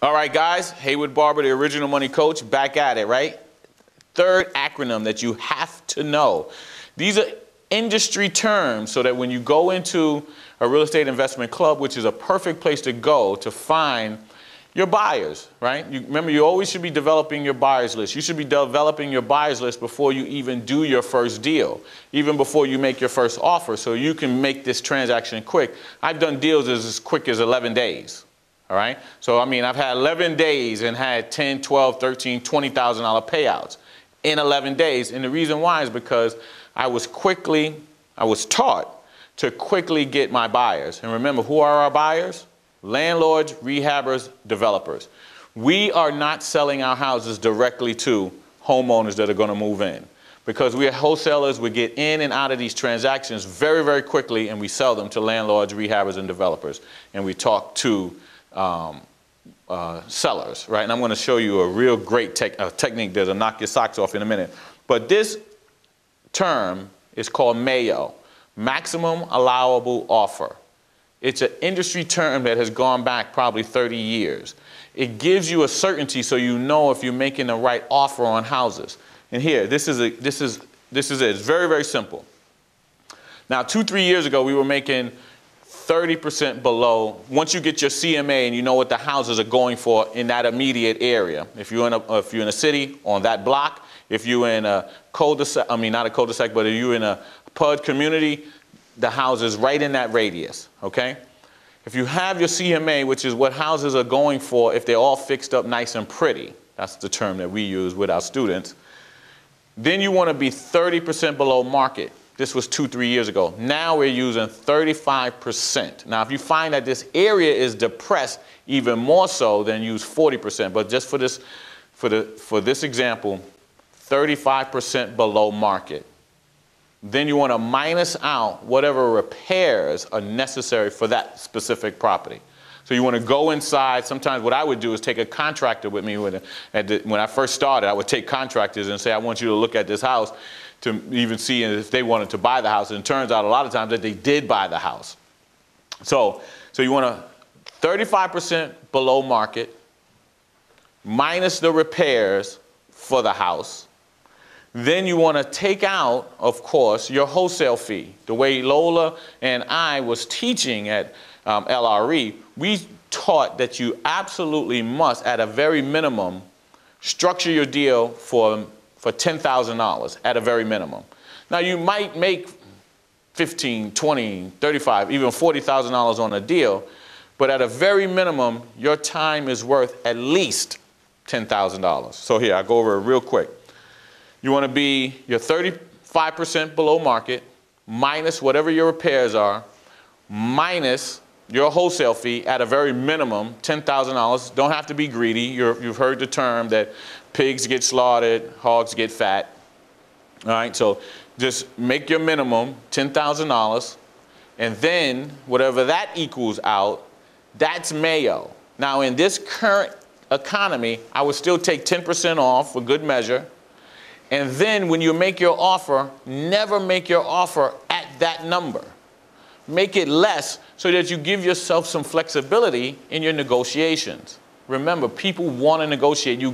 All right, guys, Haywood Barber, the original money coach, back at it, right? Third acronym that you have to know. These are industry terms so that when you go into a real estate investment club, which is a perfect place to go to find your buyers, right? Remember, you always should be developing your buyers list. You should be developing your buyers list before you even do your first deal, even before you make your first offer, so you can make this transaction quick. I've done deals as quick as 11 days. All right. So, I mean, I've had 11 days and had 10, 12, 13, $20,000 payouts in 11 days. And the reason why is because I was taught to quickly get my buyers. And remember, who are our buyers? Landlords, rehabbers, developers. We are not selling our houses directly to homeowners that are going to move in. Because we are wholesalers, we get in and out of these transactions very, very quickly, and we sell them to landlords, rehabbers, and developers. And we talk to sellers, right? And I'm going to show you a real great technique that'll knock your socks off in a minute. But this term is called MAO, maximum allowable offer. It's an industry term that has gone back probably 30 years. It gives you a certainty so you know if you're making the right offer on houses. And here, this is it. It's very, very simple. Now, 2-3 years ago, we were making 30% below. Once you get your CMA and you know what the houses are going for in that immediate area. If you're in a city on that block, if you're in a cul-de-sac, I mean not a cul-de-sac, but if you're in a PUD community, the houses right in that radius, okay? If you have your CMA, which is what houses are going for if they're all fixed up nice and pretty, that's the term that we use with our students, then you want to be 30% below market. This was 2-3 years ago. Now we're using 35%. Now, if you find that this area is depressed even more so, then use 40%. But just for this example, 35% below market. Then you want to minus out whatever repairs are necessary for that specific property. So you want to go inside. Sometimes what I would do is take a contractor with me. When I first started, I would take contractors and say, I want you to look at this house to even see if they wanted to buy the house. And it turns out a lot of times that they did buy the house. So you want to 35% below market, minus the repairs for the house. Then you want to take out, of course, your wholesale fee. The way Lola and I was teaching at LRE, we taught that you absolutely must, at a very minimum, structure your deal for $10,000 at a very minimum. Now, you might make $15,000, $20,000, $35,000, even $40,000 on a deal, but at a very minimum, your time is worth at least $10,000. So here, I'll go over it real quick. You want to be your 35% below market, minus whatever your repairs are, minus your wholesale fee at a very minimum, $10,000. Don't have to be greedy. You've heard the term that pigs get slaughtered, hogs get fat. All right, so just make your minimum $10,000, and then whatever that equals out, that's MAO. Now, in this current economy, I would still take 10% off for good measure. And then when you make your offer, never make your offer at that number. Make it less so that you give yourself some flexibility in your negotiations. Remember, people want to negotiate. You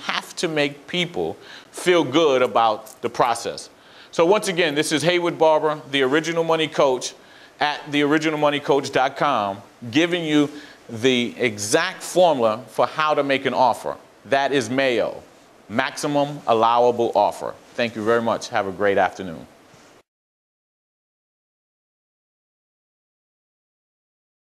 have to make people feel good about the process. So once again, this is Haywood Barber, the original money coach at theoriginalmoneycoach.com, giving you the exact formula for how to make an offer. That is MAO, maximum allowable offer. Thank you very much. Have a great afternoon.